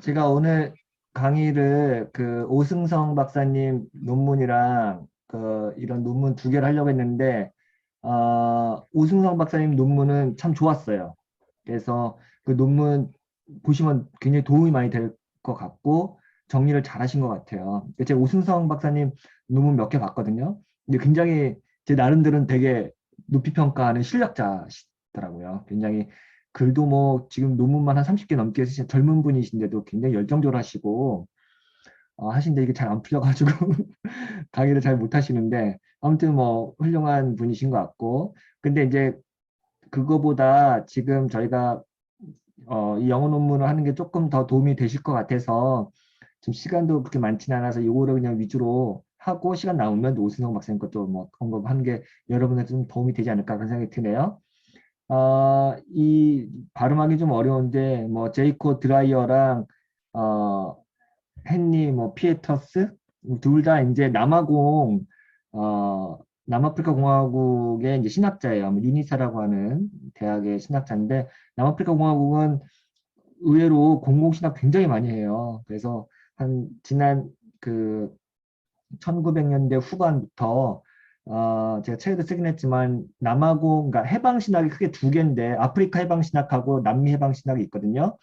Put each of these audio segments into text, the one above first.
제가 오늘 강의를 그 오승성 박사님 논문이랑 그 이런 논문 두 개를 하려고 했는데, 오승성 박사님 논문은 참 좋았어요. 그래서 그 논문 보시면 굉장히 도움이 많이 될 것 같고 정리를 잘 하신 것 같아요. 제가 오승성 박사님 논문 몇 개 봤거든요. 근데 굉장히 제 나름대로는 되게 높이 평가하는 실력자시더라고요. 굉장히 글도 뭐 지금 논문만 한 30개 넘게 쓰신 젊은 분이신데도 굉장히 열정적으로 하시고 하시는데 이게 잘 안 풀려가지고 강의를 잘 못 하시는데, 아무튼 뭐 훌륭한 분이신 것 같고. 근데 이제 그거보다 지금 저희가 이 영어 논문을 하는 게 조금 더 도움이 되실 것 같아서, 좀 시간도 그렇게 많지는 않아서 이거를 그냥 위주로 하고 시간 나오면 오승영 박사님 것도 뭐 언급하는 게 여러분한테 좀 도움이 되지 않을까 그런 생각이 드네요. 이 발음하기 좀 어려운데 뭐 제이코 드라이어랑 어, 헨리 뭐 피에터스 둘 다 이제 남아공 어, 남아프리카 공화국의 이제 신학자예요. 뭐 유니사라고 하는 대학의 신학자인데, 남아프리카 공화국은 의외로 공공신학 굉장히 많이 해요. 그래서 한 지난 그 1900년대 후반부터 제가 책에도 쓰긴 했지만 남아공, 그러니까 해방신학이 크게 두 개인데 아프리카 해방신학하고 남미 해방신학이 있거든요.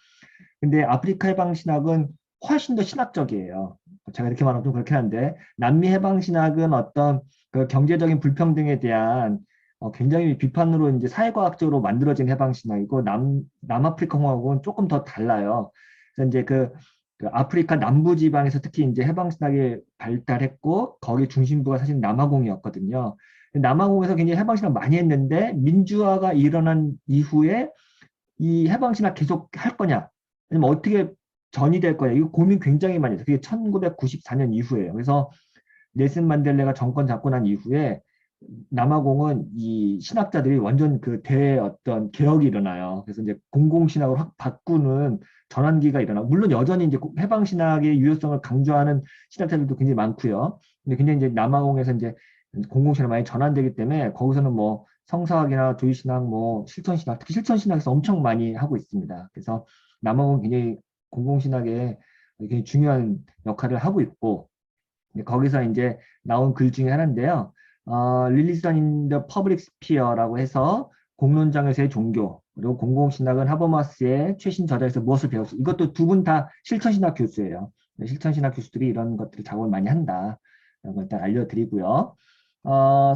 근데 아프리카 해방신학은 훨씬 더 신학적이에요. 제가 이렇게 말하면 좀 그렇긴 한데, 남미 해방신학은 어떤 그 경제적인 불평등에 대한 굉장히 비판으로 이제 사회과학적으로 만들어진 해방신학이고, 남아프리카 공화국은 조금 더 달라요. 그래서 이제 그 아프리카 남부 지방에서 특히 이제 해방신학이 발달했고, 거기 중심부가 사실 남아공이었거든요. 남아공에서 굉장히 해방신학 많이 했는데, 민주화가 일어난 이후에 이 해방신학 계속 할 거냐, 아니면 어떻게 전이될 거냐, 이거 고민 굉장히 많이 했어요. 그게 1994년 이후에요. 그래서 넬슨 만델레가 정권 잡고 난 이후에 남아공은 이 신학자들이 완전 그 대 어떤 개혁이 일어나요. 그래서 이제 공공신학으로 확 바꾸는 전환기가 일어나고, 물론 여전히 이제 해방신학의 유효성을 강조하는 신학자들도 굉장히 많고요. 근데 굉장히 이제 남아공에서 이제 공공신학 많이 전환되기 때문에 거기서는 뭐 성서학이나 조이신학, 뭐 실천신학, 특히 실천신학에서 엄청 많이 하고 있습니다. 그래서 남아공은 굉장히 공공신학에 굉장히 중요한 역할을 하고 있고, 거기서 이제 나온 글 중에 하나인데요. Religion in the Public Sphere라고 해서 공론장에서의 종교, 그리고 공공신학은 하버마스의 최신 저자에서 무엇을 배웠어. 이것도 두 분 다 실천신학 교수예요. 네, 실천신학 교수들이 이런 것들 작업을 많이 한다. 이런 걸 일단 알려드리고요.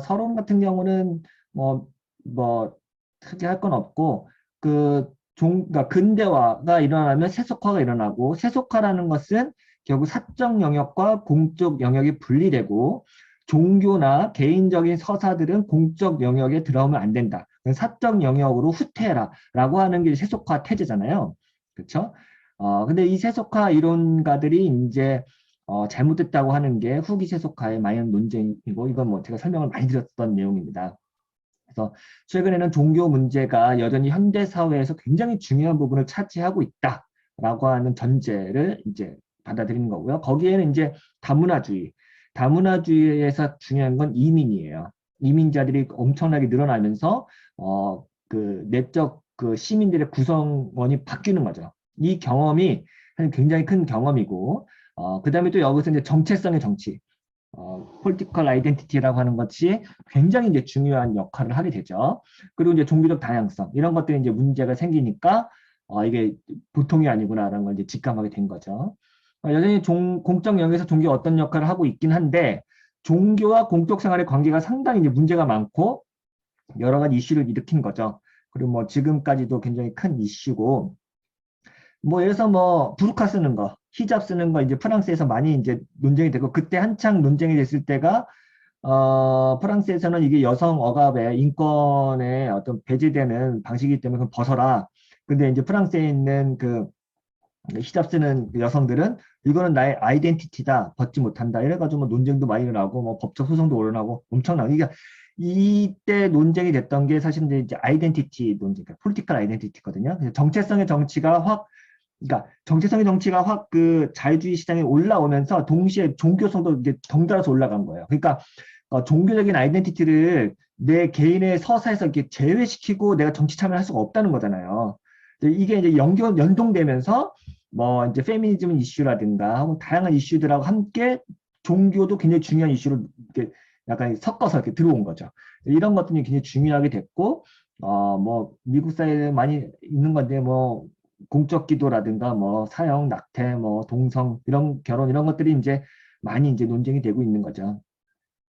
서론 같은 경우는 뭐, 뭐, 크게 할 건 없고, 그러니까 근대화가 일어나면 세속화가 일어나고, 세속화라는 것은 결국 사적 영역과 공적 영역이 분리되고, 종교나 개인적인 서사들은 공적 영역에 들어오면 안 된다. 사적 영역으로 후퇴해라라고 하는 게 세속화 태제잖아요. 그렇죠? 근데 이 세속화 이론가들이 이제 잘못됐다고 하는 게 후기 세속화의 많은 논쟁이고, 이건 뭐 제가 설명을 많이 드렸던 내용입니다. 그래서 최근에는 종교 문제가 여전히 현대 사회에서 굉장히 중요한 부분을 차지하고 있다라고 하는 전제를 이제 받아들이는 거고요. 거기에는 이제 다문화주의, 다문화주의에서 중요한 건 이민이에요. 이민자들이 엄청나게 늘어나면서 그 내적 그 시민들의 구성원이 바뀌는 거죠. 이 경험이 굉장히 큰 경험이고, 그다음에 또 여기서 이제 정체성의 정치, 폴티컬 아이덴티티라고 하는 것이 굉장히 이제 중요한 역할을 하게 되죠. 그리고 이제 종교적 다양성 이런 것들이 이제 문제가 생기니까 이게 보통이 아니구나라는 걸 이제 직감하게 된 거죠. 여전히 공적 영역에서 종교가 어떤 역할을 하고 있긴 한데, 종교와 공적 생활의 관계가 상당히 이제 문제가 많고 여러 가지 이슈를 일으킨 거죠. 그리고 뭐 지금까지도 굉장히 큰 이슈고, 뭐 예를 들어서 뭐 부르카 쓰는 거, 히잡 쓰는 거 이제 프랑스에서 많이 이제 논쟁이 되고, 그때 한창 논쟁이 됐을 때가 프랑스에서는 이게 여성 억압의 인권에 어떤 배제되는 방식이기 때문에 그건 벗어라. 근데 이제 프랑스에 있는 그 히잡 쓰는 그 여성들은 이거는 나의 아이덴티티다, 벗지 못한다. 이래가지고 뭐 논쟁도 많이 일어나고 뭐 법적 소송도 일어나고 엄청나고. 이게 이때 논쟁이 됐던 게 사실 이제 아이덴티티 논쟁, 그러니까 폴리티컬 아이덴티티거든요. 그래서 정체성의 정치가 확, 그러니까 정체성의 정치가 확 그 자유주의 시장에 올라오면서 동시에 종교성도 이제 덩달아서 올라간 거예요. 그러니까 종교적인 아이덴티티를 내 개인의 서사에서 이렇게 제외시키고 내가 정치 참여할 수가 없다는 거잖아요. 이게 이제 연동되면서 뭐 이제 페미니즘 이슈라든가 혹은 다양한 이슈들하고 함께 종교도 굉장히 중요한 이슈로 이렇게 약간 섞어서 이렇게 들어온 거죠. 이런 것들이 굉장히 중요하게 됐고, 뭐 미국 사회에 많이 있는 건데 뭐 공적 기도라든가 뭐 사형, 낙태, 뭐 동성 이런 결혼 이런 것들이 이제 많이 이제 논쟁이 되고 있는 거죠.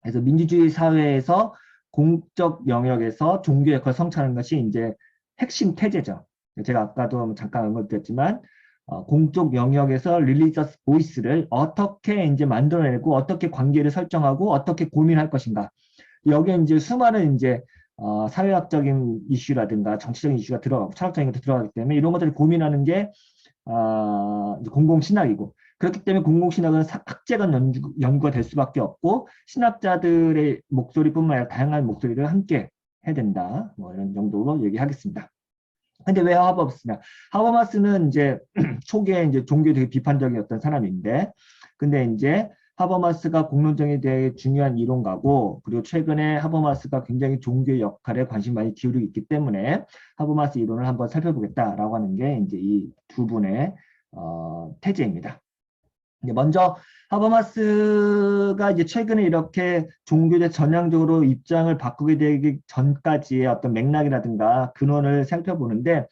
그래서 민주주의 사회에서 공적 영역에서 종교 역할을 성취하는 것이 이제 핵심 태제죠. 제가 아까도 잠깐 언급드렸지만 공적 영역에서 릴리저스 보이스를 어떻게 이제 만들어내고 어떻게 관계를 설정하고 어떻게 고민할 것인가. 여기에 이제 수많은 이제 사회학적인 이슈라든가 정치적인 이슈가 들어가고 철학적인 것도 들어가기 때문에 이런 것들을 고민하는 게 공공신학이고 그렇기 때문에 공공신학은 학제간 연구가 될 수밖에 없고 신학자들의 목소리뿐만 아니라 다양한 목소리를 함께 해야 된다. 뭐 이런 정도로 얘기하겠습니다. 근데 왜 하버마스냐? 하버마스는 이제 초기에 이제 종교에 되게 비판적이었던 사람인데, 근데 이제 하버마스가 공론정에 대해 중요한 이론가고, 그리고 최근에 하버마스가 굉장히 종교의 역할에 관심 많이 기울이고 있기 때문에 하버마스 이론을 한번 살펴보겠다라고 하는 게 이제 이 두 분의 태제입니다. 먼저 하버마스가 이제 최근에 이렇게 종교에 전향적으로 입장을 바꾸게 되기 전까지의 어떤 맥락이라든가 근원을 살펴보는데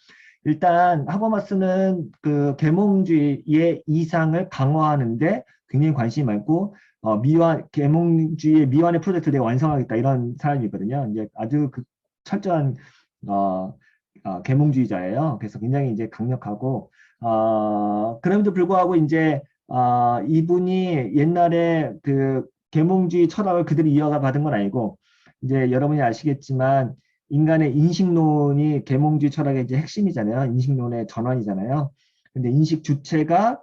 일단 하버마스는 그 계몽주의의 이상을 강화하는데 굉장히 관심이 많고 미완 계몽주의의 미완의 프로젝트를 내가 완성하겠다 이런 사람이거든요. 이제 아주 그 철저한 계몽주의자예요. 그래서 굉장히 이제 강력하고 그럼에도 불구하고 이제 이분이 옛날에 그 계몽주의 철학을 그대로 이어가 받은 건 아니고 이제 여러분이 아시겠지만 인간의 인식론이 계몽주의 철학의 이제 핵심이잖아요. 인식론의 전환이잖아요. 근데 인식 주체가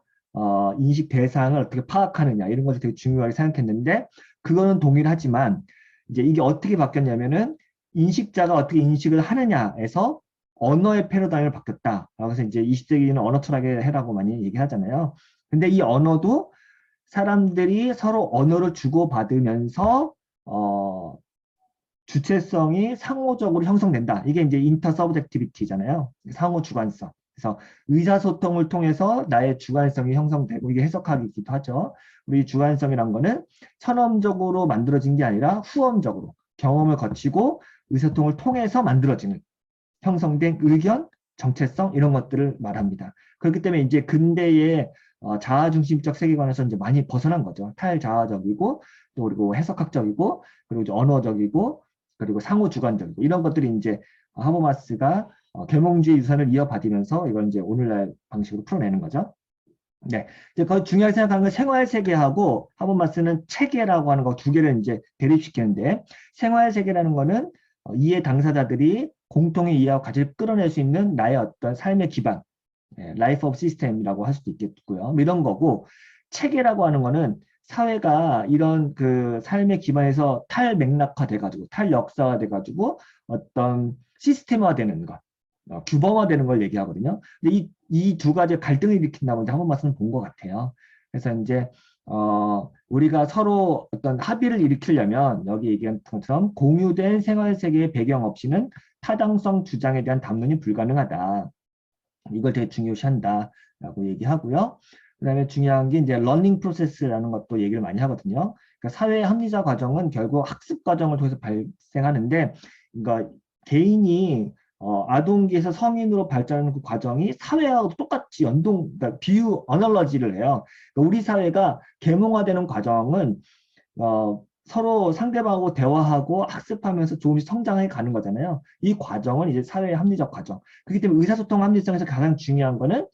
인식 대상을 어떻게 파악하느냐 이런 것을 되게 중요하게 생각했는데 그거는 동일하지만 이제 이게 어떻게 바뀌었냐면은 인식자가 어떻게 인식을 하느냐에서 언어의 패러다임을 바뀌었다라고 해서 이제 20세기는 언어 철학의 해라고 많이 얘기하잖아요. 근데 이 언어도 사람들이 서로 언어를 주고받으면서 주체성이 상호적으로 형성된다. 이게 이제 인터서브젝티비티잖아요. 상호 주관성. 그래서 의사소통을 통해서 나의 주관성이 형성되고 이게 해석하기도 하죠. 우리 주관성이란 거는 선언적으로 만들어진 게 아니라 후언적으로 경험을 거치고 의사소통을 통해서 만들어지는 형성된 의견, 정체성 이런 것들을 말합니다. 그렇기 때문에 이제 근대의 자아중심적 세계관에서 이제 많이 벗어난 거죠. 탈자아적이고 또 그리고 해석학적이고 그리고 이제 언어적이고 그리고 상호주관적이고 이런 것들이 이제 하버마스가 계몽주의 유산을 이어받으면서 이걸 이제 오늘날 방식으로 풀어내는 거죠. 네, 이제 그 중요하게 생각하는 건 생활세계하고 하버마스는 체계라고 하는 거 두 개를 이제 대립시키는데 생활세계라는 거는 이해 당사자들이 공통의 이해와 가치를 끌어낼 수 있는 나의 어떤 삶의 기반, 라이프 오브 시스템이라고 할 수도 있겠고요. 뭐 이런 거고 체계라고 하는 거는 사회가 이런 그 삶의 기반에서 탈맥락화 돼가지고 탈역사화 돼가지고 어떤 시스템화되는 것, 규범화되는 걸 얘기하거든요. 근데 이 두 가지 갈등을 일으킨다고 이제 한 번만 본 것 같아요. 그래서 이제 우리가 서로 어떤 합의를 일으키려면 여기 얘기한 것처럼 공유된 생활 세계의 배경 없이는 타당성 주장에 대한 담론이 불가능하다. 이걸 되게 중요시한다라고 얘기하고요. 그다음에 중요한 게 이제 러닝 프로세스라는 것도 얘기를 많이 하거든요. 그러니까 사회 합리화 과정은 결국 학습 과정을 통해서 발생하는데, 그러니까 개인이 아동기에서 성인으로 발전하는 그 과정이 사회하고 똑같이 그러니까 비유, 어널러지를 해요. 그러니까 우리 사회가 계몽화되는 과정은 서로 상대방하고 대화하고 학습하면서 조금씩 성장해 가는 거잖아요. 이 과정은 이제 사회의 합리적 과정. 그렇기 때문에 의사소통 합리성에서 가장 중요한 거는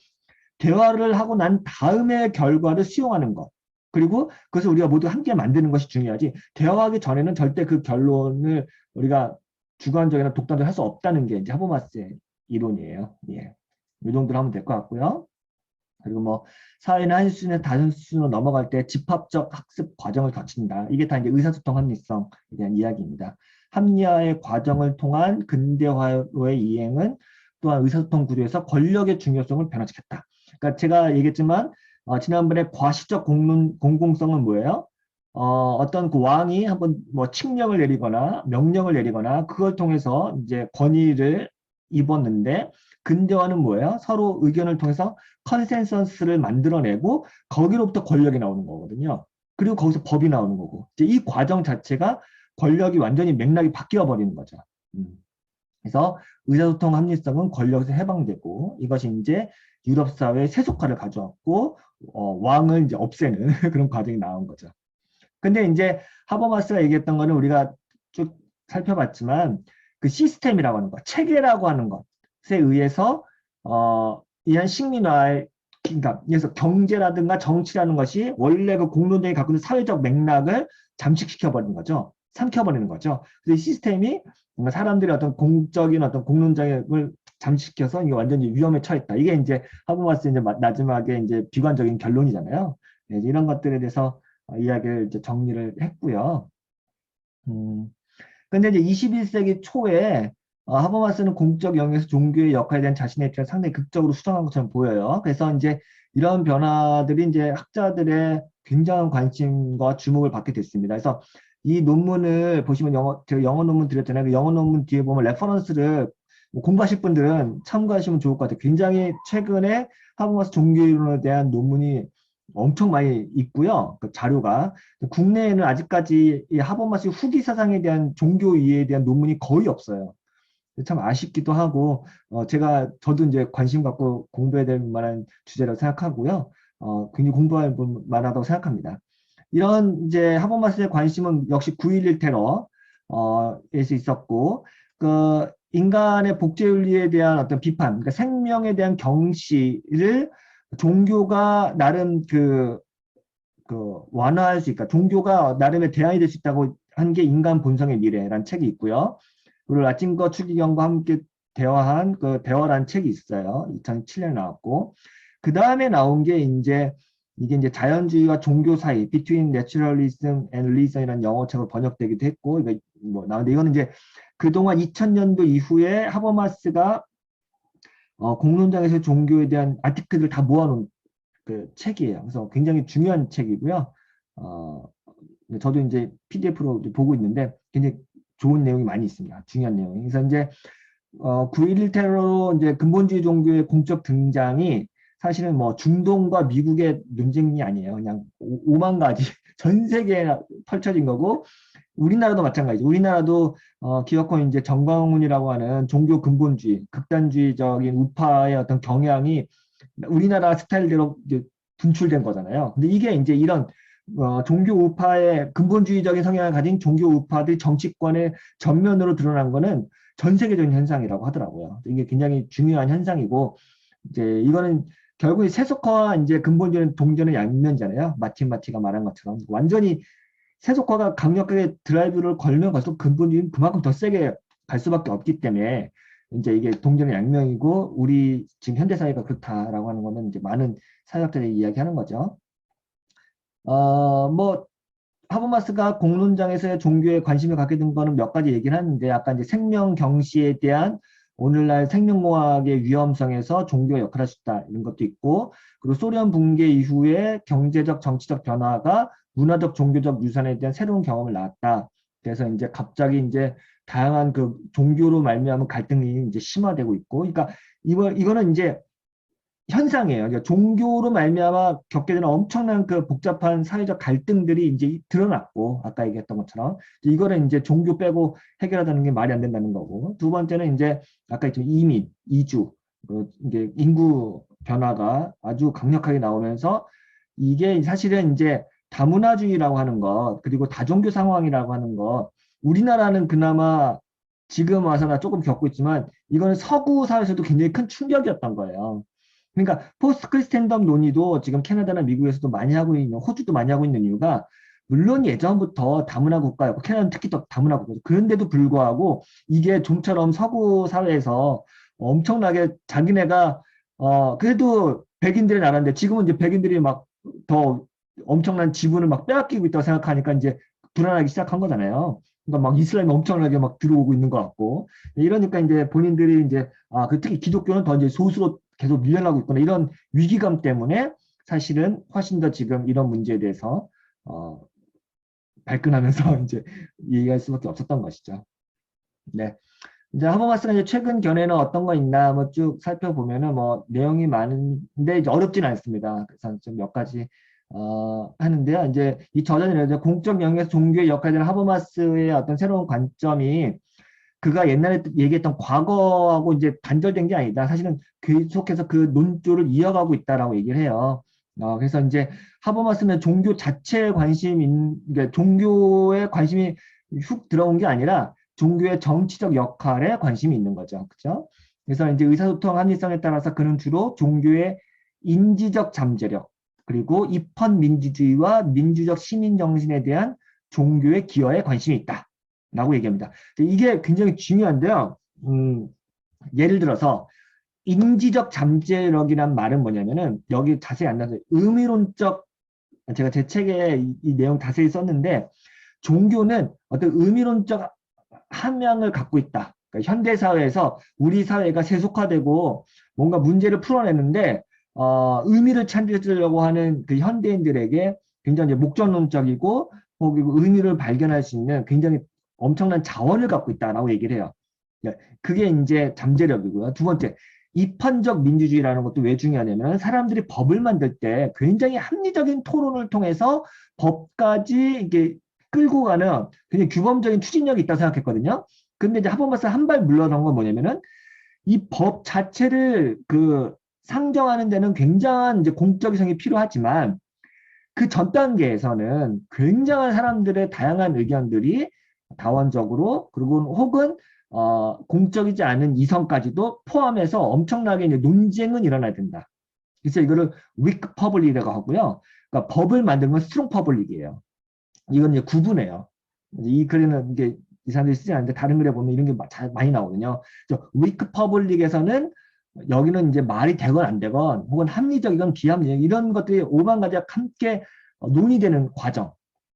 대화를 하고 난 다음에 결과를 수용하는 것. 그리고 그것을 우리가 모두 함께 만드는 것이 중요하지. 대화하기 전에는 절대 그 결론을 우리가 주관적이나 독단적으로 할 수 없다는 게 이제 하버마스의 이론이에요. 예. 이 정도로 하면 될 것 같고요. 그리고 뭐 사회는 한 수준에서 다른 수준으로 넘어갈 때 집합적 학습 과정을 거친다. 이게 다 이제 의사소통 합리성에 대한 이야기입니다. 합리화의 과정을 통한 근대화의 이행은 또한 의사소통 구조에서 권력의 중요성을 변화시켰다. 그러니까 제가 얘기했지만 지난번에 과시적 공공성은 뭐예요? 어떤 그 왕이 한번 뭐 칙령을 내리거나 명령을 내리거나 그걸 통해서 이제 권위를 입었는데 근대화는 뭐예요? 서로 의견을 통해서 컨센서스를 만들어내고 거기로부터 권력이 나오는 거거든요. 그리고 거기서 법이 나오는 거고 이제 이 과정 자체가 권력이 완전히 맥락이 바뀌어 버리는 거죠. 음. 그래서 의사소통 합리성은 권력에서 해방되고 이것이 이제 유럽 사회의 세속화를 가져왔고 왕을 이제 없애는 그런 과정이 나온 거죠. 근데 이제 하버마스가 얘기했던 거는 우리가 쭉 살펴봤지만 그 시스템이라고 하는 것, 체계라고 하는 것에 의해서 이한 식민화의 그러니까 그래서 경제라든가 정치라는 것이 원래 그 공론장이 갖고 있는 사회적 맥락을 잠식시켜 버리는 거죠. 삼켜버리는 거죠. 그래서 이 시스템이 뭔가 사람들이 어떤 공적인 어떤 공론장을 잠식시켜서 이게 완전히 위험에 처했다. 이게 이제 하버마스 이제 마지막에 이제 비관적인 결론이잖아요. 네, 이런 것들에 대해서 이야기를 이제 정리를 했고요. 근데 이제 21세기 초에 하버마스는 공적 영역에서 종교의 역할에 대한 자신의 입장을 상당히 극적으로 수정한 것처럼 보여요. 그래서 이제 이런 변화들이 이제 학자들의 굉장한 관심과 주목을 받게 됐습니다. 그래서 이 논문을 보시면 제가 영어 논문 드렸잖아요. 그 영어 논문 뒤에 보면 레퍼런스를 뭐 공부하실 분들은 참고하시면 좋을 것 같아요. 굉장히 최근에 하버마스 종교이론에 대한 논문이 엄청 많이 있고요. 그 자료가. 국내에는 아직까지 이 하버마스 후기 사상에 대한 종교 이해에 대한 논문이 거의 없어요. 참 아쉽기도 하고, 저도 이제 관심 갖고 공부해야 될 만한 주제라고 생각하고요. 굉장히 공부할 만하다고 생각합니다. 이런 이제 하버마스의 관심은 역시 9.11 테러, 에서 있었고, 그 인간의 복제윤리에 대한 어떤 비판, 그러니까 생명에 대한 경시를 종교가 나름 완화할 수 있다. 종교가 나름의 대안이 될 수 있다고 한 게 인간 본성의 미래라는 책이 있고요. 그리고 라틴과 추기경과 함께 대화한 그 대화라는 책이 있어요. 2007년에 나왔고. 그 다음에 나온 게 이게 이제 자연주의와 종교 사이, Between Naturalism and Reason이라는 영어책으로 번역되기도 했고, 이거 뭐 나오는데 이거는 이제 그동안 2000년도 이후에 하버마스가 공론장에서 종교에 대한 아티클을 다 모아놓은 그 책이에요. 그래서 굉장히 중요한 책이고요. 어, 저도 이제 PDF로 보고 있는데 굉장히 좋은 내용이 많이 있습니다. 중요한 내용이. 그래서 이제 9.11 테러로 이제 근본주의 종교의 공적 등장이 사실은 뭐 중동과 미국의 논쟁이 아니에요. 그냥 5만 가지 전 세계에 펼쳐진 거고 우리나라도 마찬가지죠. 우리나라도 기어코 이제 정광훈이라고 하는 종교 근본주의, 극단주의적인 우파의 어떤 경향이 우리나라 스타일대로 이제 분출된 거잖아요. 근데 이게 이제 이런 종교 우파의 근본주의적인 성향을 가진 종교 우파들이 정치권의 전면으로 드러난 거는 전 세계적인 현상이라고 하더라고요. 이게 굉장히 중요한 현상이고 이제 이거는 결국에 세속화와 이제 근본적인 동전의 양면잖아요. 마티가 말한 것처럼 완전히 세속화가 강력하게 드라이브를 걸면 갈수록 근본적인 그만큼 더 세게 갈 수밖에 없기 때문에 이제 이게 동전의 양면이고 우리 지금 현대 사회가 그렇다라고 하는 거는 이제 많은 사회학자들이 이야기하는 거죠. 뭐 하버마스가 공론장에서의 종교에 관심을 갖게 된 거는 몇 가지 얘기를 하는데 아까 이제 생명 경시에 대한 오늘날 생명공학의 위험성에서 종교가 역할할 수 있다 이런 것도 있고 그리고 소련 붕괴 이후에 경제적 정치적 변화가 문화적 종교적 유산에 대한 새로운 경험을 낳았다. 그래서 이제 갑자기 이제 다양한 그 종교로 말미암은 갈등이 이제 심화되고 있고 그러니까 이거는 이제 현상이에요. 그러니까 종교로 말미암아 겪게 되는 엄청난 그 복잡한 사회적 갈등들이 이제 드러났고 아까 얘기했던 것처럼 이거를 이제 종교 빼고 해결하자는 게 말이 안 된다는 거고 두 번째는 이제 아까 했지만 이민, 이주 이게 인구 변화가 아주 강력하게 나오면서 이게 사실은 이제 다문화주의라고 하는 것 그리고 다종교 상황이라고 하는 것 우리나라는 그나마 지금 와서나 조금 겪고 있지만 이거는 서구 사회에서도 굉장히 큰 충격이었던 거예요. 그러니까 포스트 크리스텐덤 논의도 지금 캐나다나 미국에서도 많이 하고 있는 호주도 많이 하고 있는 이유가 물론 예전부터 다문화 국가였고 캐나다는 특히 더 다문화 국가죠. 그런데도 불구하고 이게 좀처럼 서구 사회에서 엄청나게 자기네가 그래도 백인들의 나라인데 지금은 이제 백인들이 막 더 엄청난 지분을 막 빼앗기고 있다고 생각하니까 이제 불안하기 시작한 거잖아요. 그러니까 막 이슬람이 엄청나게 막 들어오고 있는 것 같고 이러니까 이제 본인들이 이제 그 특히 기독교는 더 이제 소수로 계속 밀려나고 있구나 이런 위기감 때문에 사실은 훨씬 더 지금 이런 문제에 대해서 발끈하면서 이제 얘기할 수밖에 없었던 것이죠. 네. 이제 하버마스가 이제 최근 견해는 어떤 거 있나 뭐 쭉 살펴보면은 뭐 내용이 많은데 이제 어렵진 않습니다. 그래서 좀 몇 가지 하는데요. 이제 이 저자는 이제 공적 영역에서 종교의 역할에 대한 하버마스의 어떤 새로운 관점이 그가 옛날에 얘기했던 과거하고 이제 단절된 게 아니다. 사실은 계속해서 그 논조를 이어가고 있다라고 얘기를 해요. 그래서 이제 하버마스는 종교 자체에 그러니까 종교에 관심이 훅 들어온 게 아니라 종교의 정치적 역할에 관심이 있는 거죠. 그죠? 그래서 이제 의사소통 합리성에 따라서 그는 주로 종교의 인지적 잠재력, 그리고 입헌 민주주의와 민주적 시민 정신에 대한 종교의 기여에 관심이 있다. 라고 얘기합니다. 이게 굉장히 중요한데요. 예를 들어서 인지적 잠재력이란 말은 뭐냐면은 여기 자세히 안 나서 의미론적 제가 제 책에 이 내용 자세히 썼는데 종교는 어떤 의미론적 함량을 갖고 있다. 그러니까 현대 사회에서 우리 사회가 세속화되고 뭔가 문제를 풀어내는데 의미를 찾으려고 하는 그 현대인들에게 굉장히 목적론적이고 그리고 의미를 발견할 수 있는 굉장히 엄청난 자원을 갖고 있다라고 얘기를 해요. 그게 이제 잠재력이고요. 두 번째, 입헌적 민주주의라는 것도 왜 중요하냐면 사람들이 법을 만들 때 굉장히 합리적인 토론을 통해서 법까지 이게 끌고 가는 굉장히 규범적인 추진력이 있다고 생각했거든요. 근데 이제 하버마스 한 발 물러난 건 뭐냐면은 이 법 자체를 그 상정하는 데는 굉장한 이제 공적성이 필요하지만 그 전 단계에서는 굉장한 사람들의 다양한 의견들이 다원적으로 그리고 혹은 공적이지 않은 이성까지도 포함해서 엄청나게 이제 논쟁은 일어나야 된다. 그래서 이거를 위크 퍼블릭이라고 하고요. 그러니까 법을 만드는 건 스트롱 퍼블릭이에요. 이건 이제 구분해요. 이 글에는 이게 이 사람들이 쓰지 않는데 다른 글에 보면 이런 게 많이 나오거든요. 위크 퍼블릭에서는 여기는 이제 말이 되건 안 되건 혹은 합리적이건 비합리적 이런 것들이 오만 가지가 함께 논의되는 과정.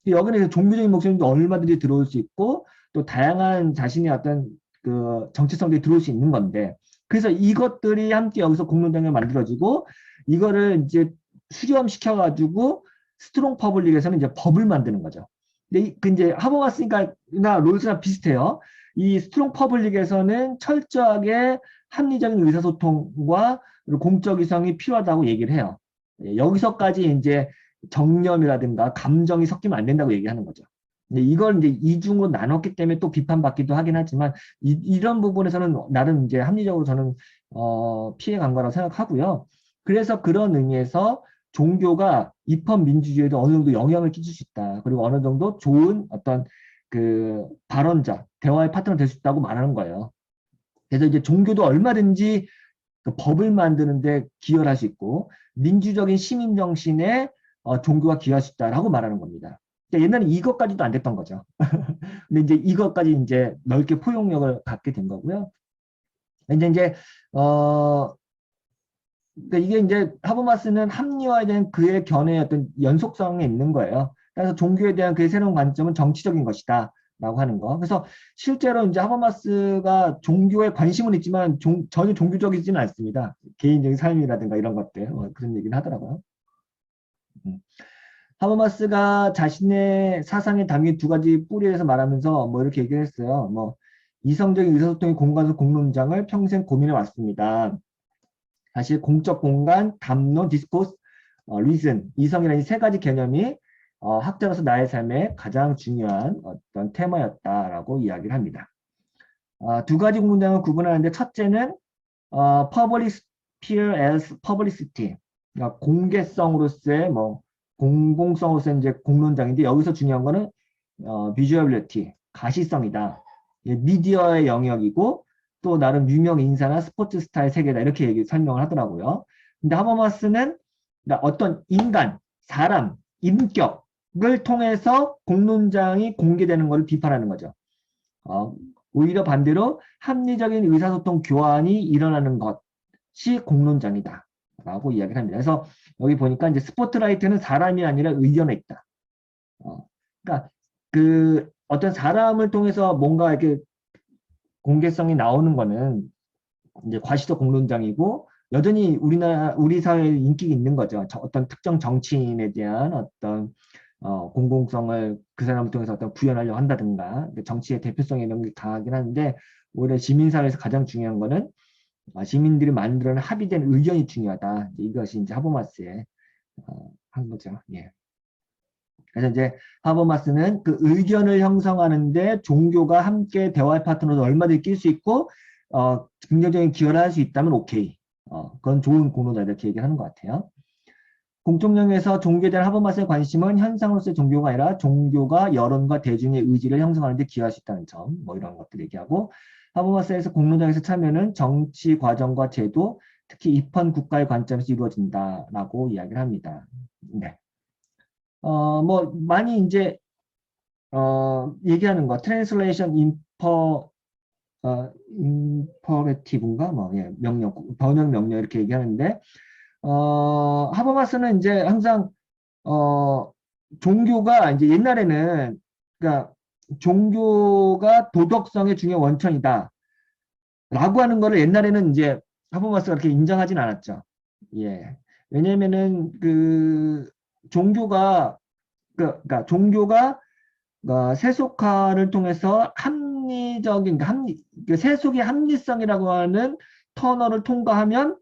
여기는 종교적인 목소리도 얼마든지 들어올 수 있고 또 다양한 자신의 어떤 그 정체성들이 들어올 수 있는 건데 그래서 이것들이 함께 여기서 공론장에 만들어지고 이거를 이제 수렴시켜 가지고 스트롱 퍼블릭에서는 이제 법을 만드는 거죠. 근데 그 이제 하버마스나 롤스나 비슷해요. 이 스트롱 퍼블릭에서는 철저하게 합리적인 의사소통과 공적 이성이 필요하다고 얘기를 해요. 여기서까지 이제 정념이라든가 감정이 섞이면 안 된다고 얘기하는 거죠. 이걸 이제 이중으로 나눴기 때문에 또 비판받기도 하긴 하지만 이런 부분에서는 나름 이제 합리적으로 저는 피해 간 거라고 생각하고요. 그래서 그런 의미에서 종교가 입헌 민주주의에도 어느 정도 영향을 끼칠 수 있다. 그리고 어느 정도 좋은 어떤 그 발언자, 대화의 파트너가 될 수 있다고 말하는 거예요. 그래서 이제 종교도 얼마든지 그 법을 만드는데 기여를 할 수 있고 민주적인 시민 정신에 종교가 기여할 수 있다라고 말하는 겁니다. 그러니까 옛날에 이것까지도 안 됐던 거죠. 근데 이제 이것까지 이제 넓게 포용력을 갖게 된 거고요. 이제 그러니까 이게 이제 하버마스는 합리화에 대한 그의 견해의 어떤 연속성에 있는 거예요. 그래서 종교에 대한 그의 새로운 관점은 정치적인 것이다. 라고 하는 거. 그래서 실제로 이제 하버마스가 종교에 관심은 있지만 전혀 종교적이지는 않습니다. 개인적인 삶이라든가 이런 것들 그런 얘기는 하더라고요. 하버마스가 자신의 사상에 담긴 두 가지 뿌리에 대해서 말하면서 뭐 이렇게 얘기를 했어요. 뭐 이성적인 의사소통의 공간에서 공론장을 평생 고민해 왔습니다. 사실 공적 공간, 담론, 디스코스, 리즌, 이성이라는 이 세 가지 개념이 학자로서 나의 삶에 가장 중요한 어떤 테마였다라고 이야기를 합니다. 두 가지 공론장을 구분하는데 첫째는 public sphere as publicity, 그러니까 공개성으로서의 뭐 공공성으로서의 이제 공론장인데 여기서 중요한 거는 visuality, 가시성이다. 미디어의 영역이고 또 나름 유명 인사나 스포츠 스타의 세계다 이렇게 설명을 하더라고요. 근데 하버마스는 어떤 인간, 사람, 인격을 통해서 공론장이 공개되는 것을 비판하는 거죠. 오히려 반대로 합리적인 의사소통 교환이 일어나는 것이 공론장이다. 라고 이야기를 합니다. 그래서 여기 보니까 이제 스포트라이트는 사람이 아니라 의견에 있다. 그러니까 그 어떤 사람을 통해서 뭔가 이렇게 공개성이 나오는 거는 이제 과시적 공론장이고 여전히 우리 사회에 인기가 있는 거죠. 어떤 특정 정치인에 대한 어떤 공공성을 그 사람을 통해서 어떤 구현하려고 한다든가 정치의 대표성이 이런 게 강하긴 한데 오히려 시민사회에서 가장 중요한 거는 시민들이 만들어낸 합의된 의견이 중요하다. 이것이 이제 하버마스의 한 거죠. 예. 그래서 이제 하버마스는 그 의견을 형성하는데 종교가 함께 대화의 파트너로 얼마든지 낄 수 있고 긍정적인 기여를 할 수 있다면 오케이. 그건 좋은 공로다 이렇게 얘기를 하는 것 같아요. 공통령에서 종교에 대한 하버마스의 관심은 현상으로서의 종교가 아니라 종교가 여론과 대중의 의지를 형성하는 데 기여할 수 있다는 점, 뭐 이런 것들 얘기하고 하버마스에서 공론장에서 참여는 정치 과정과 제도, 특히 입헌 국가의 관점에서 이루어진다라고 이야기를 합니다. 네. 뭐 많이 이제 얘기하는 거 트랜슬레이션 임퍼레티브인가 뭐 예, 명령 번역 명령 이렇게 얘기하는데 하버마스는 이제 항상 종교가 이제 옛날에는 그러니까 종교가 도덕성의 중요한 원천이다 라고 하는 거를 옛날에는 이제 하버마스가 그렇게 인정하진 않았죠. 예. 왜냐면은 그 종교가 그러니까 종교가 세속화를 통해서 합리적인 세속의 합리성이라고 하는 터널을 통과하면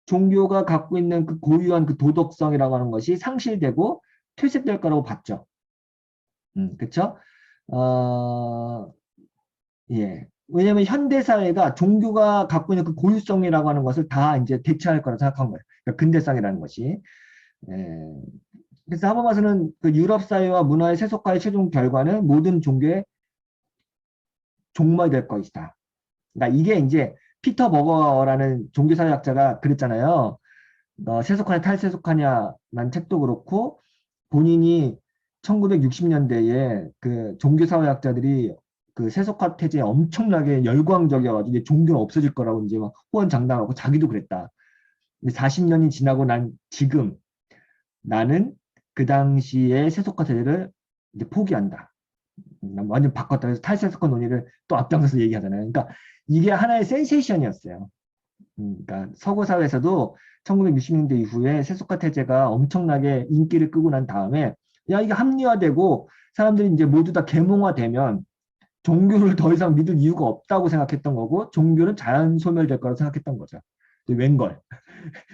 종교가 갖고 있는 그 고유한 그 도덕성이라고 하는 것이 상실되고 퇴색될 거라고 봤죠. 그렇죠? 예. 왜냐하면 현대 사회가 종교가 갖고 있는 그 고유성이라고 하는 것을 다 이제 대체할 거라고 생각한 거예요. 그러니까 근대성이라는 것이. 예. 그래서 하버마스는 그 유럽 사회와 문화의 세속화의 최종 결과는 모든 종교의 종말이 될 것이다. 그러니까 이게 이제 피터 버거라는 종교사회학자가 그랬잖아요. 세속화냐 탈세속화냐라는 책도 그렇고 본인이 1960년대에 그 종교사회학자들이 그 세속화 태제에 엄청나게 열광적이어가지고 이제 종교는 없어질 거라고 이제 막 호언장담하고 자기도 그랬다. 40년이 지나고 난 지금 나는 그 당시에 세속화 태제를 이제 포기한다. 완전 바꿨다. 그래서 탈세속화 논의를 또 앞장서서 얘기하잖아요. 그러니까 이게 하나의 센세이션이었어요. 그러니까 서구 사회에서도 1960년대 이후에 세속화 태제가 엄청나게 인기를 끄고 난 다음에 야 이게 합리화되고 사람들이 이제 모두 다 계몽화되면 종교를 더 이상 믿을 이유가 없다고 생각했던 거고 종교는 자연 소멸될 거라고 생각했던 거죠. 웬걸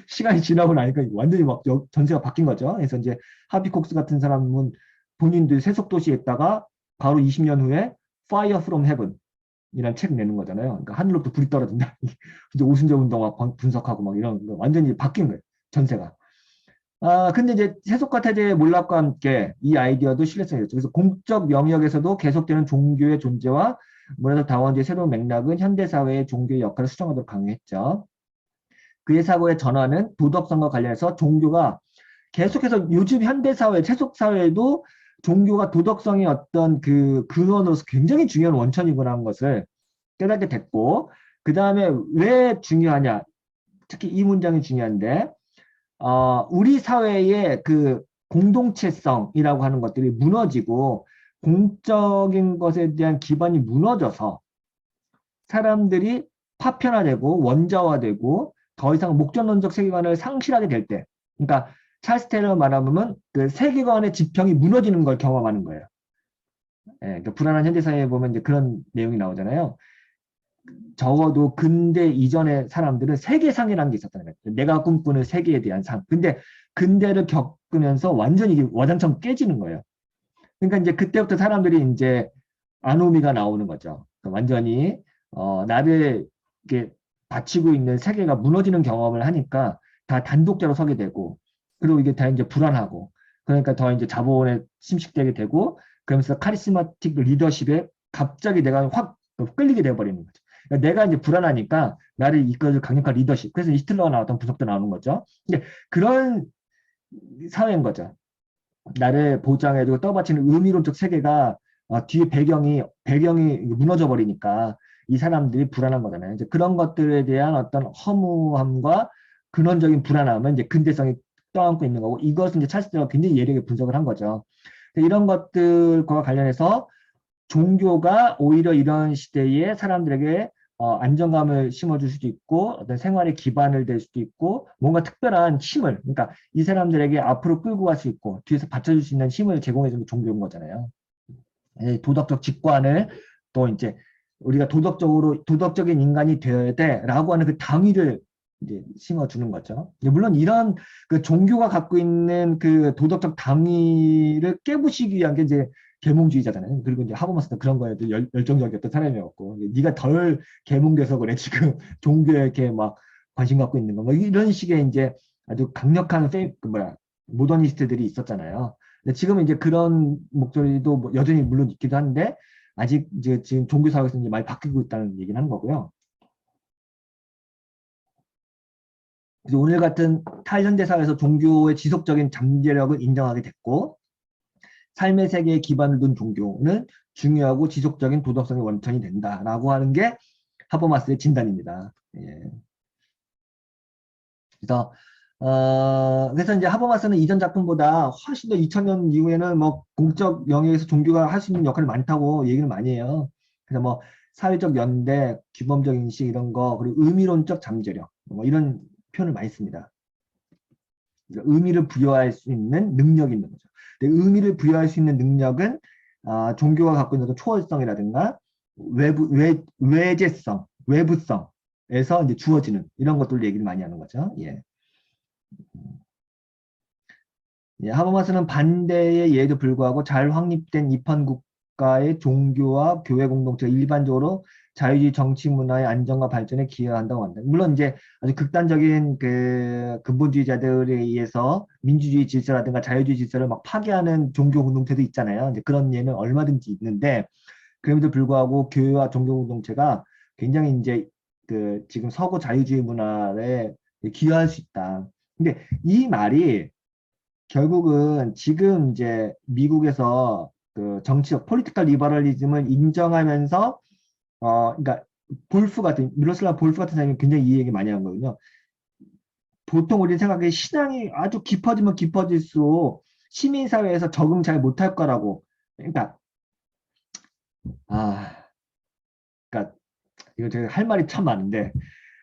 시간이 지나고 나니까 완전히 막 전세가 바뀐 거죠. 그래서 이제 하비콕스 같은 사람은 본인들 세속 도시에 있다가 바로 20년 후에 Fire from Heaven 이란 책 내는 거잖아요. 그러니까 하늘로부터 불이 떨어진다. 이제 오순절 운동화 분석하고 막 이런 거 완전히 바뀐 거예요. 전세가. 근데 이제 세속화 태제의 몰락과 함께 이 아이디어도 신뢰성이 있었죠. 그래서 공적 영역에서도 계속되는 종교의 존재와 문화적 다원주의 새로운 맥락은 현대사회의 종교의 역할을 수정하도록 강요했죠. 그의 사고의 전환은 도덕성과 관련해서 종교가 계속해서 요즘 현대사회, 세속사회에도 종교가 도덕성의 어떤 그 근원으로서 굉장히 중요한 원천이구나 하는 것을 깨닫게 됐고, 그 다음에 왜 중요하냐. 특히 이 문장이 중요한데, 우리 사회의 그 공동체성이라고 하는 것들이 무너지고 공적인 것에 대한 기반이 무너져서 사람들이 파편화되고 원자화되고 더 이상 목적론적 세계관을 상실하게 될 때, 그러니까 찰스 테일러 말하면 그 세계관의 지평이 무너지는 걸 경험하는 거예요. 예, 그러니까 불안한 현대사회에 보면 이제 그런 내용이 나오잖아요. 적어도 근대 이전의 사람들은 세계상이라는 게 있었다는 거예요. 내가 꿈꾸는 세계에 대한 상. 근데 근대를 겪으면서 완전히 이게 와장창 깨지는 거예요. 그러니까 이제 그때부터 사람들이 이제 아노미가 나오는 거죠. 그러니까 완전히 나를 이렇게 바치고 있는 세계가 무너지는 경험을 하니까 다 단독자로 서게 되고, 그리고 이게 다 이제 불안하고, 그러니까 더 이제 자본에 침식되게 되고, 그러면서 카리스마틱 리더십에 갑자기 내가 확 끌리게 돼버리는 거죠. 그러니까 내가 이제 불안하니까 나를 이끌어줄 강력한 리더십. 그래서 히틀러가 나왔던 분석도 나오는 거죠. 근데 그런 사회인 거죠. 나를 보장해주고 떠받치는 의미론적 세계가 뒤에 배경이 무너져 버리니까 이 사람들이 불안한 거잖아요. 이제 그런 것들에 대한 어떤 허무함과 근원적인 불안함은 이제 근대성이 떠안고 있는 거고, 이것은 이제 찰스가 굉장히 예리하게 분석을 한 거죠. 이런 것들과 관련해서 종교가 오히려 이런 시대에 사람들에게 안정감을 심어줄 수도 있고 어떤 생활의 기반을 될 수도 있고 뭔가 특별한 힘을, 그러니까 이 사람들에게 앞으로 끌고 갈 수 있고 뒤에서 받쳐줄 수 있는 힘을 제공해주는 종교인 거잖아요. 도덕적 직관을 또 이제 우리가 도덕적인 인간이 되어야 돼라고 하는 그 당위를 이제 심어주는 거죠. 물론 이런 그 종교가 갖고 있는 그 도덕적 당위를 깨부시기 위한 게 이제 계몽주의자잖아요. 그리고 이제 하버마스도 그런 거에도 열정적이었던 사람이었고, 네가 덜 계몽돼서 그래 지금 종교에 이렇게 막 관심 갖고 있는 거, 뭐 이런 식의 이제 아주 강력한 그 뭐야 모더니스트들이 있었잖아요. 근데 지금은 이제 그런 목소리도 뭐 여전히 물론 있기도 한데 아직 이제 지금 종교 사회에서 이제 많이 바뀌고 있다는 얘기는 하는 거고요. 그래서 오늘 같은 탈현대 사회에서 종교의 지속적인 잠재력을 인정하게 됐고, 삶의 세계에 기반을 둔 종교는 중요하고 지속적인 도덕성의 원천이 된다라고 하는 게 하버마스의 진단입니다. 예. 그래서 그래서 이제 하버마스는 이전 작품보다 훨씬 더 2000년 이후에는 뭐 공적 영역에서 종교가 할 수 있는 역할이 많다고 얘기를 많이 해요. 그래서 뭐 사회적 연대, 규범적 인식 이런 거, 그리고 의미론적 잠재력 뭐 이런 표현을 많이 씁니다. 그러니까 의미를 부여할 수 있는 능력이 있는 거죠. 근데 의미를 부여할 수 있는 능력은 종교가 갖고 있는 초월성이라든가 외제성, 외부성에서 이제 주어지는 이런 것들 얘기를 많이 하는 거죠. 예. 예, 하버마스는 반대의 예에도 불구하고 잘 확립된 입헌 국가의 종교와 교회 공동체가 일반적으로 자유주의 정치 문화의 안정과 발전에 기여한다고 한다. 물론 이제 아주 극단적인 그 근본주의자들에 의해서 민주주의 질서라든가 자유주의 질서를 막 파괴하는 종교 공동체도 있잖아요. 이제 그런 예는 얼마든지 있는데 그럼에도 불구하고 교회와 종교 공동체가 굉장히 이제 그 지금 서구 자유주의 문화에 기여할 수 있다. 근데 이 말이 결국은 지금 이제 미국에서 그 정치적 폴리티컬 리버럴리즘을 인정하면서 그러니까 볼프 같은 미로슬라브 볼프 같은 사람이 굉장히 이 얘기 많이 한 거거든요. 보통 우리 생각에 신앙이 아주 깊어지면 깊어질수록 시민사회에서 적응 잘 못할 거라고. 그러니까 아, 그러니까 이거 제가 할 말이 참 많은데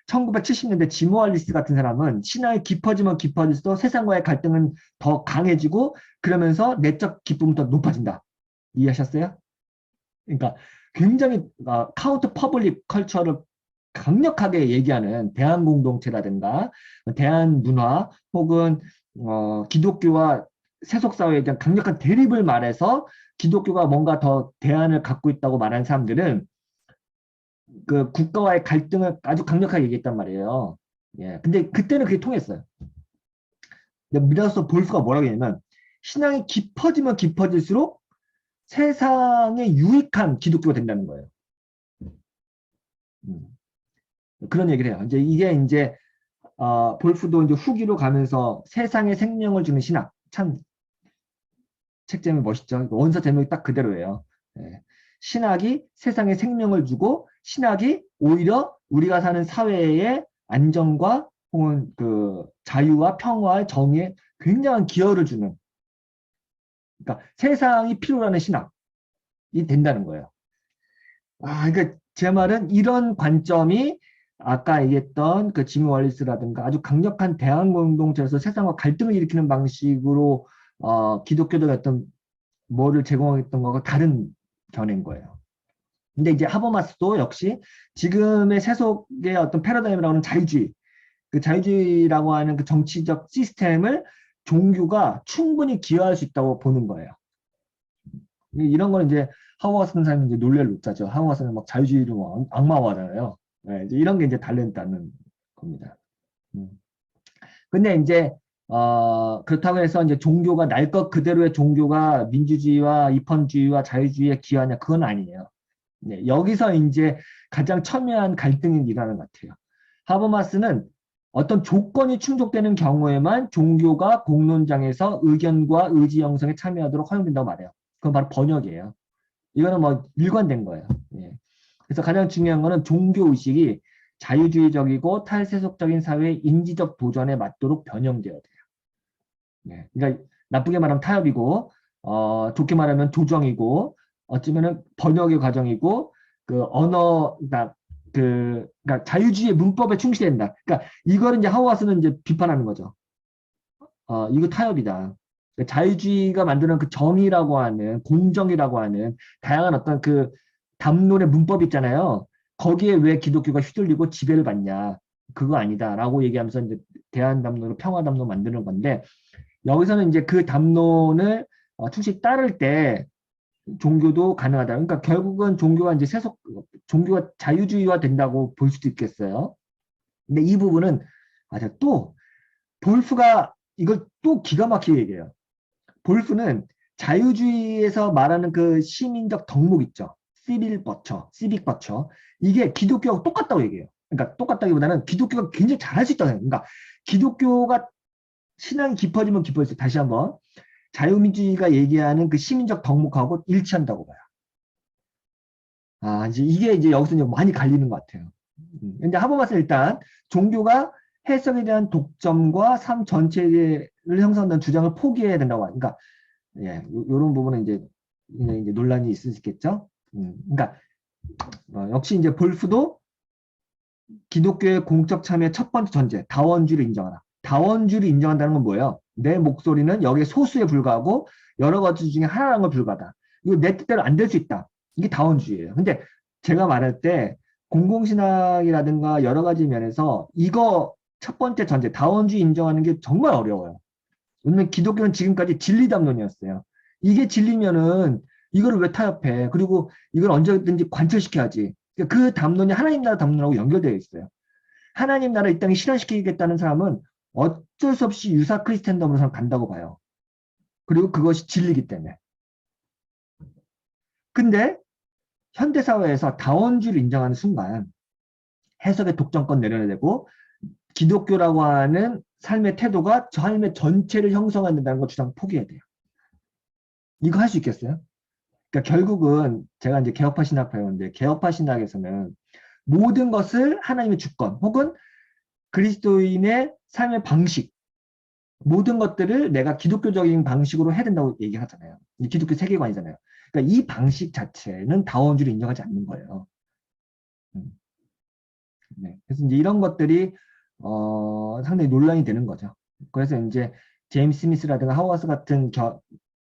1970년대 지모 알리스 같은 사람은 신앙이 깊어지면 깊어질수록 세상과의 갈등은 더 강해지고 그러면서 내적 기쁨은 더 높아진다. 이해하셨어요? 그러니까 굉장히 카운터 퍼블릭 컬처를 강력하게 얘기하는 대한 공동체라든가 대한 문화 혹은 기독교와 세속 사회에 대한 강력한 대립을 말해서 기독교가 뭔가 더 대안을 갖고 있다고 말하는 사람들은 그 국가와의 갈등을 아주 강력하게 얘기했단 말이에요. 예. 근데 그때는 그게 통했어요. 근데 미라서 볼수가 뭐라고 했냐면 신앙이 깊어지면 깊어질수록 세상에 유익한 기독교가 된다는 거예요. 음. 그런 얘기를 해요. 이제 이게 이제 볼프도 이제 후기로 가면서 세상에 생명을 주는 신학 참 책 제목이 멋있죠. 원서 제목이 딱 그대로예요. 예. 신학이 세상에 생명을 주고 신학이 오히려 우리가 사는 사회의 안정과 혹은 그 자유와 평화의 정의에 굉장한 기여를 주는 그러니까 세상이 필요로 하는 신학이 된다는 거예요. 그러니까 제 말은 이런 관점이 아까 얘기했던 그 지미 월리스라든가 아주 강력한 대항 공동체에서 세상과 갈등을 일으키는 방식으로 기독교적 어떤 뭐를 제공했던 거가 다른 견해인 거예요. 근데 이제 하버마스도 역시 지금의 세속의 어떤 패러다임이라고 하는 자유주의, 그 자유주의라고 하는 그 정치적 시스템을 종교가 충분히 기여할 수 있다고 보는 거예요. 이런 거는 이제 하버마스 같은 사람이 이제 놀랄 못하죠. 하버마스는 막 자유주의를 막 악마화잖아요. 네, 이제 이런 게 이제 달린다는 겁니다. 음. 근데 이제 그렇다고 해서 이제 종교가 날 것 그대로의 종교가 민주주의와 입헌주의와 자유주의에 기여하냐 그건 아니에요. 네, 여기서 이제 가장 첨예한 갈등이 일어나는 것 같아요. 하버마스는 어떤 조건이 충족되는 경우에만 종교가 공론장에서 의견과 의지 형성에 참여하도록 허용된다고 말해요. 그건 바로 번역이에요. 이거는 뭐 일관된 거예요. 예. 그래서 가장 중요한 거는 종교 의식이 자유주의적이고 탈세속적인 사회의 인지적 도전에 맞도록 변형되어야 돼요. 예. 그러니까 나쁘게 말하면 타협이고, 좋게 말하면 조정이고, 어쩌면은 번역의 과정이고, 그 언어, 그러니까 자유주의의 문법에 충실된다. 그러니까 이거를 이제 하우아스는 이제 비판하는 거죠. 이거 타협이다. 그러니까 자유주의가 만드는 그 정의라고 하는 공정이라고 하는 다양한 어떤 그 담론의 문법 있잖아요. 거기에 왜 기독교가 휘둘리고 지배를 받냐. 그거 아니다라고 얘기하면서 이제 대한담론으로 평화담론 만드는 건데 여기서는 이제 그 담론을 충실히 따를 때 종교도 가능하다. 그러니까 결국은 종교가 이제 종교가 자유주의화 된다고 볼 수도 있겠어요. 근데 이 부분은 맞아. 또 볼프가 이걸 또 기가 막히게 얘기해요. 볼프는 자유주의에서 말하는 그 시민적 덕목 있죠. 시빅 버처. 이게 기독교하고 똑같다고 얘기해요. 그러니까 똑같다기보다는 기독교가 굉장히 잘할 수 있다고 해요. 그러니까 기독교가 신앙이 깊어지면 깊어질수록 다시 한번 자유민주주의가 얘기하는 그 시민적 덕목하고 일치한다고 봐요. 이제 이게 이제 여기서 이제 많이 갈리는 것 같아요. 근데 하버마스는 일단 종교가 해석에 대한 독점과 삶 전체를 형성하는 주장을 포기해야 된다고 하니까 요런 부분은 이제 논란이 있을 수 있겠죠. 그러니까 역시 이제 볼프도 기독교의 공적 참여의 첫 번째 전제, 다원주의를 인정하라. 다원주의를 인정한다는 건 뭐예요? 내 목소리는 여기에 소수에 불과하고 여러 가지 중에 하나라는 걸 불과하다. 이거 내 뜻대로 안 될 수 있다. 이게 다원주의예요. 근데 제가 말할 때 공공신학이라든가 여러 가지 면에서 이거 첫 번째 전제, 다원주의 인정하는 게 정말 어려워요. 왜냐면 기독교는 지금까지 진리담론이었어요. 이게 진리면은 이거를 왜 타협해? 그리고 이걸 언제든지 관철시켜야지. 그 담론이 하나님 나라 담론하고 연결되어 있어요. 하나님 나라 이 땅에 실현시키겠다는 사람은 어쩔 수 없이 유사 크리스텐덤으로 간다고 봐요. 그리고 그것이 진리이기 때문에. 근데 현대사회에서 다원주의를 인정하는 순간 해석의 독점권 내려야 되고 기독교라고 하는 삶의 태도가 삶의 전체를 형성한다는 걸 주장 포기해야 돼요. 이거 할 수 있겠어요? 그러니까 결국은 제가 이제 개혁파 신학 배우는데 개혁파 신학에서는 모든 것을 하나님의 주권 혹은 그리스도인의 삶의 방식 모든 것들을 내가 기독교적인 방식으로 해야 된다고 얘기하잖아요. 기독교 세계관이잖아요. 그러니까 이 방식 자체는 다원주의를 인정하지 않는 거예요. 네. 그래서 이제 이런 것들이 상당히 논란이 되는 거죠. 그래서 이제 제임스 스미스라든가 하워스 같은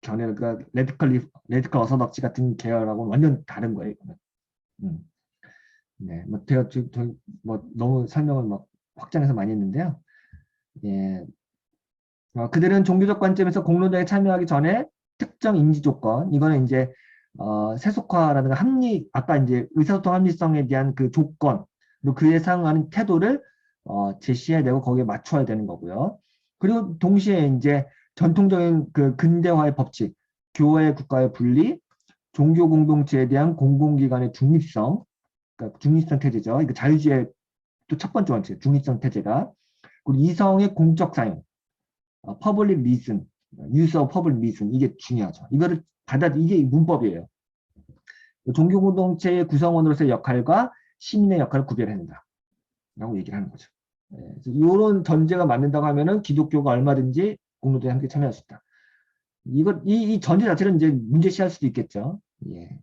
견해, 그러니까 레디컬 어서덕지 같은 계열하고는 완전 다른 거예요. 이거는. 네, 뭐 제가 뭐 너무 설명을 막 확장해서 많이 했는데요. 예, 그들은 종교적 관점에서 공론장에 참여하기 전에 특정 인지 조건, 이거는 이제 세속화라든가 아까 이제 의사소통 합리성에 대한 그 조건, 그리고 그에 상응하는 태도를 제시해야 되고 거기에 맞춰야 되는 거고요. 그리고 동시에 이제 전통적인 그 근대화의 법칙, 교회 국가의 분리, 종교 공동체에 대한 공공기관의 중립성, 그러니까 중립성 태제죠. 이거 자유주의의 또 첫 번째 원칙, 중립성 태제가. 그리고 이성의 공적 사용, 퍼블릭 리슨, use of public reason, 이게 중요하죠. 이거를 이게 문법이에요. 종교 공동체의 구성원으로서의 역할과 시민의 역할을 구별해낸다. 라고 얘기를 하는 거죠. 이런 전제가 맞는다고 하면은 기독교가 얼마든지 공동체에 함께 참여할 수 있다. 이 전제 자체는 이제 문제시할 수도 있겠죠. 예.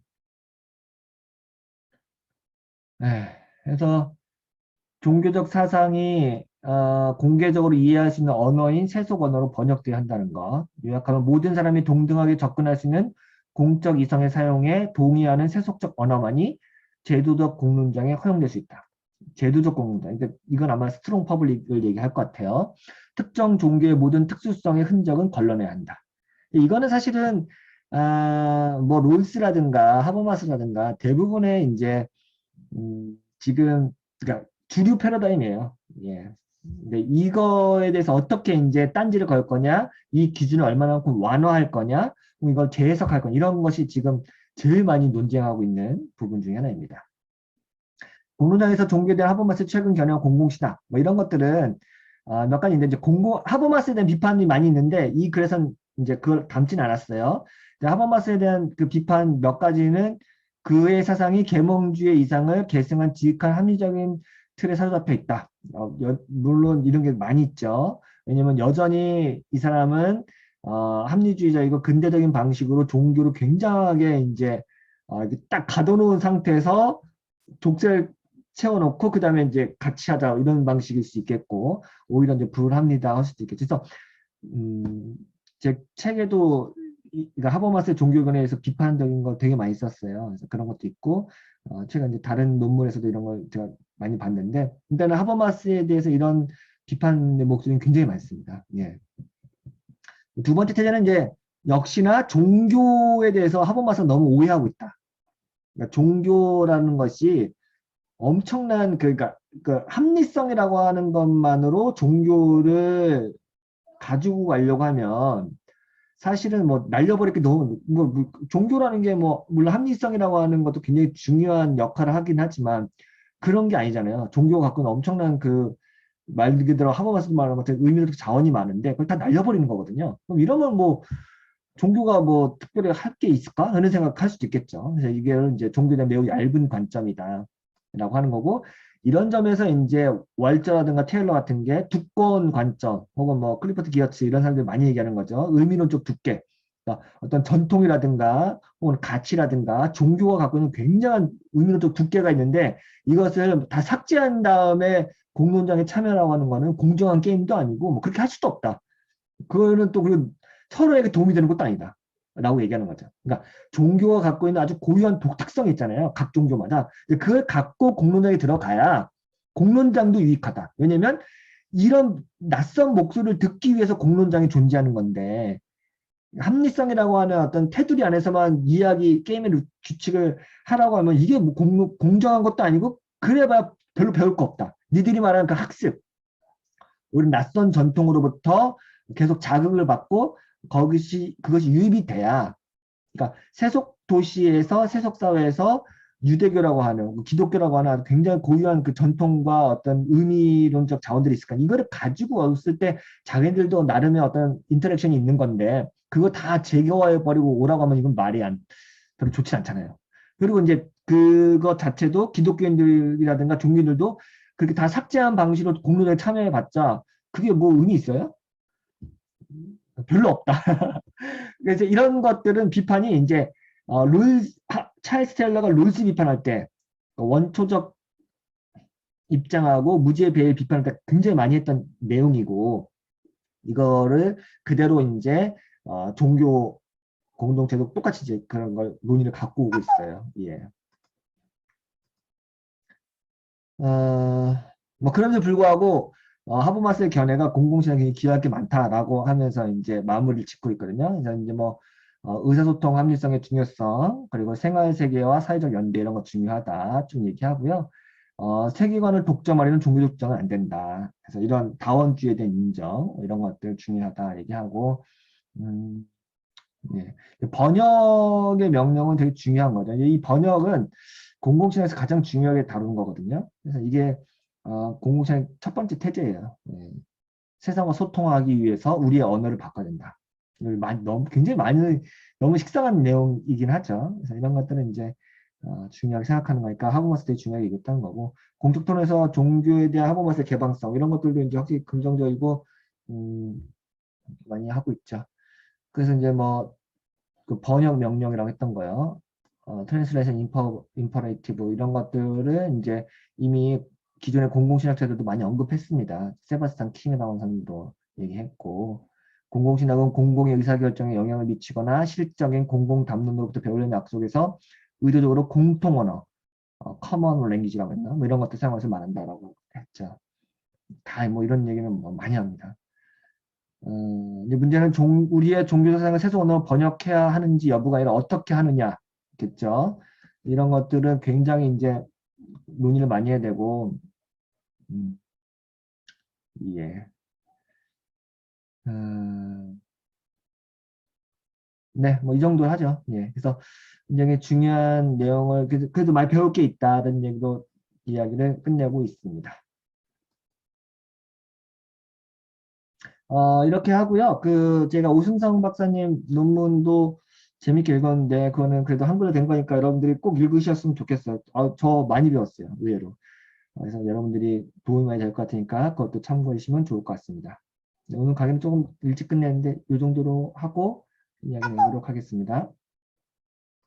그래서 종교적 사상이 공개적으로 이해할 수 있는 언어인 세속 언어로 번역되어야 한다는 것. 요약하면 모든 사람이 동등하게 접근할 수 있는 공적 이성의 사용에 동의하는 세속적 언어만이 제도적 공론장에 허용될 수 있다. 제도적 공론장. 그러니까 이건 아마 스트롱 퍼블릭을 얘기할 것 같아요. 특정 종교의 모든 특수성의 흔적은 걸러내야 한다. 이거는 사실은 뭐 롤스라든가 하버마스라든가 대부분의 이제 지금 그러니까 주류 패러다임이에요. 예. 근데 이거에 대해서 어떻게 이제 딴지를 걸 거냐, 이 기준을 얼마만큼 완화할 거냐, 이걸 재해석할 거냐, 이런 것이 지금 제일 많이 논쟁하고 있는 부분 중에 하나입니다. 공론장에서 종교에 하버마스의 최근 견해와 공공신학, 뭐 이런 것들은 몇 가지 있는데, 이제 하버마스에 대한 비판이 많이 있는데, 이 글에서는 이제 그걸 담지는 않았어요. 하버마스에 대한 그 비판 몇 가지는 그의 사상이 계몽주의 이상을 계승한 지극한 합리적인 틀에 사로잡혀 있다. 물론 이런 게 많이 있죠. 왜냐면 여전히 이 사람은 합리주의자이고 근대적인 방식으로 종교를 굉장하게 이제 딱 가둬놓은 상태에서 족쇄를 채워놓고 그 다음에 이제 같이 하자 이런 방식일 수 있겠고 오히려 이제 불합니다 할 수도 있겠죠. 그래서 제 책에도 그러니까 하버마스의 종교관에 대해서 비판적인 거 되게 많이 썼어요. 그래서 그런 것도 있고, 제가 이제 다른 논문에서도 이런 걸 제가 많이 봤는데, 일단은 하버마스에 대해서 이런 비판의 목소리는 굉장히 많습니다. 예. 두 번째 태제는 이제 역시나 종교에 대해서 하버마스가 너무 오해하고 있다. 그러니까 종교라는 것이 엄청난 그러니까 그 합리성이라고 하는 것만으로 종교를 가지고 가려고 하면 사실은 뭐 날려버릴 게 너무 종교라는 게 뭐 물론 합리성이라고 하는 것도 굉장히 중요한 역할을 하긴 하지만 그런 게 아니잖아요. 종교가 갖고 있는 엄청난 그 말 그대로 하버마스도 말하는 것처럼 의미적 자원이 많은데 그걸 다 날려버리는 거거든요. 그럼 이러면 뭐 종교가 뭐 특별히 할 게 있을까? 하는 생각할 수도 있겠죠. 그래서 이게 이제 종교에 대한 매우 얇은 관점이다. 라고 하는 거고, 이런 점에서 이제 월저라든가 테일러 같은 게 두꺼운 관점, 혹은 뭐 클리퍼트 기어츠 이런 사람들이 많이 얘기하는 거죠. 의미론적 두께. 그러니까 어떤 전통이라든가 혹은 가치라든가 종교가 갖고 있는 굉장한 의미론적 두께가 있는데 이것을 다 삭제한 다음에 공론장에 참여라고 하는 거는 공정한 게임도 아니고 뭐 그렇게 할 수도 없다. 그거는 또 그리고 서로에게 도움이 되는 것도 아니다. 라고 얘기하는 거죠. 그러니까 종교가 갖고 있는 아주 고유한 독특성이 있잖아요. 각 종교마다. 그걸 갖고 공론장에 들어가야 공론장도 유익하다. 왜냐면 이런 낯선 목소리를 듣기 위해서 공론장이 존재하는 건데 합리성이라고 하는 어떤 테두리 안에서만 이야기 게임의 규칙을 하라고 하면 이게 뭐 공정한 것도 아니고 그래봐야 별로 배울 거 없다. 니들이 말하는 그 학습 우리 낯선 전통으로부터 계속 자극을 받고 그것이 유입이 돼야 그러니까 세속 도시에서 세속 사회에서 유대교라고 하는 기독교라고 하는 굉장히 고유한 그 전통과 어떤 의미론적 자원들이 있을까 이거를 가지고 왔을 때 자기들도 나름의 어떤 인터랙션이 있는 건데 그거 다 제거해 버리고 오라고 하면 이건 말이 안 별로 좋지 않잖아요. 그리고 이제 그것 자체도 기독교인들이라든가 종교들도 그렇게 다 삭제한 방식으로 공론에 참여해 봤자 그게 뭐 의미 있어요? 별로 없다. 그래서 이런 것들은 비판이 이제 찰스 테일러가 롤스 비판할 때 원초적 입장하고 무지의 배의 비판을 때 굉장히 많이 했던 내용이고 이거를 그대로 이제 종교 공동체도 똑같이 이제 그런 걸 논의를 갖고 오고 있어요. 예. 뭐 그럼에도 불구하고 하버마스의 견해가 공공신학에 기여할 게 많다라고 하면서 이제 마무리를 짓고 있거든요. 그래서 이제 뭐 의사소통 합리성의 중요성 그리고 생활세계와 사회적 연대 이런 거 중요하다 좀 얘기하고요. 세계관을 독점하려는 종교적 주장은 안 된다. 그래서 이런 다원주의에 대한 인정 이런 것들 중요하다 얘기하고 음, 예. 번역의 명령은 되게 중요한 거죠. 이 번역은 공공신학에서 가장 중요하게 다루는 거거든요. 그래서 이게 공공신학의 첫 번째 태제예요. 예. 세상과 소통하기 위해서 우리의 언어를 바꿔야 된다. 너무 굉장히 많이 너무 식상한 내용이긴 하죠. 그래서 이런 것들은 이제 중요하게 생각하는 거니까 하버마스 되게 중요하게 얘기했다는 거고 공적 토론에서 종교에 대한 하버마스의 개방성 이런 것들도 이제 확실히 긍정적이고 많이 하고 있죠. 그래서 이제 뭐 그 번역 명령이라고 했던 거요. 트랜스레이션 임퍼레이티브 이런 것들은 이제 이미 기존의 공공신학자들도 많이 언급했습니다. 세바스찬 킹이라는 사람도 얘기했고 공공신학은 공공의 의사결정에 영향을 미치거나 실적인 공공 담론으로부터 배우려는 약속에서 의도적으로 공통 언어, 커먼 랭귀지라고 했나? 뭐 이런 것들 사용해서 말한다라고 했죠. 다 뭐 이런 얘기는 뭐 많이 합니다. 이제 문제는 우리의 종교 사상을 세속 언어로 번역해야 하는지 여부가 아니라 어떻게 하느냐겠죠. 이런 것들은 굉장히 이제 논의를 많이 해야 되고, 음, 예. 네, 뭐 이 정도 하죠. 예. 그래서 굉장히 중요한 내용을 그래도 많이 배울 게 있다는 얘기로 이야기를 끝내고 있습니다. 이렇게 하고요. 제가 오승성 박사님 논문도 재밌게 읽었는데, 그거는 그래도 한글로 된 거니까 여러분들이 꼭 읽으셨으면 좋겠어요. 저 많이 배웠어요, 의외로. 그래서 여러분들이 도움이 많이 될 것 같으니까 그것도 참고해 주시면 좋을 것 같습니다. 네, 오늘 강의는 조금 일찍 끝냈는데, 이 정도로 하고 이야기 내도록 하겠습니다.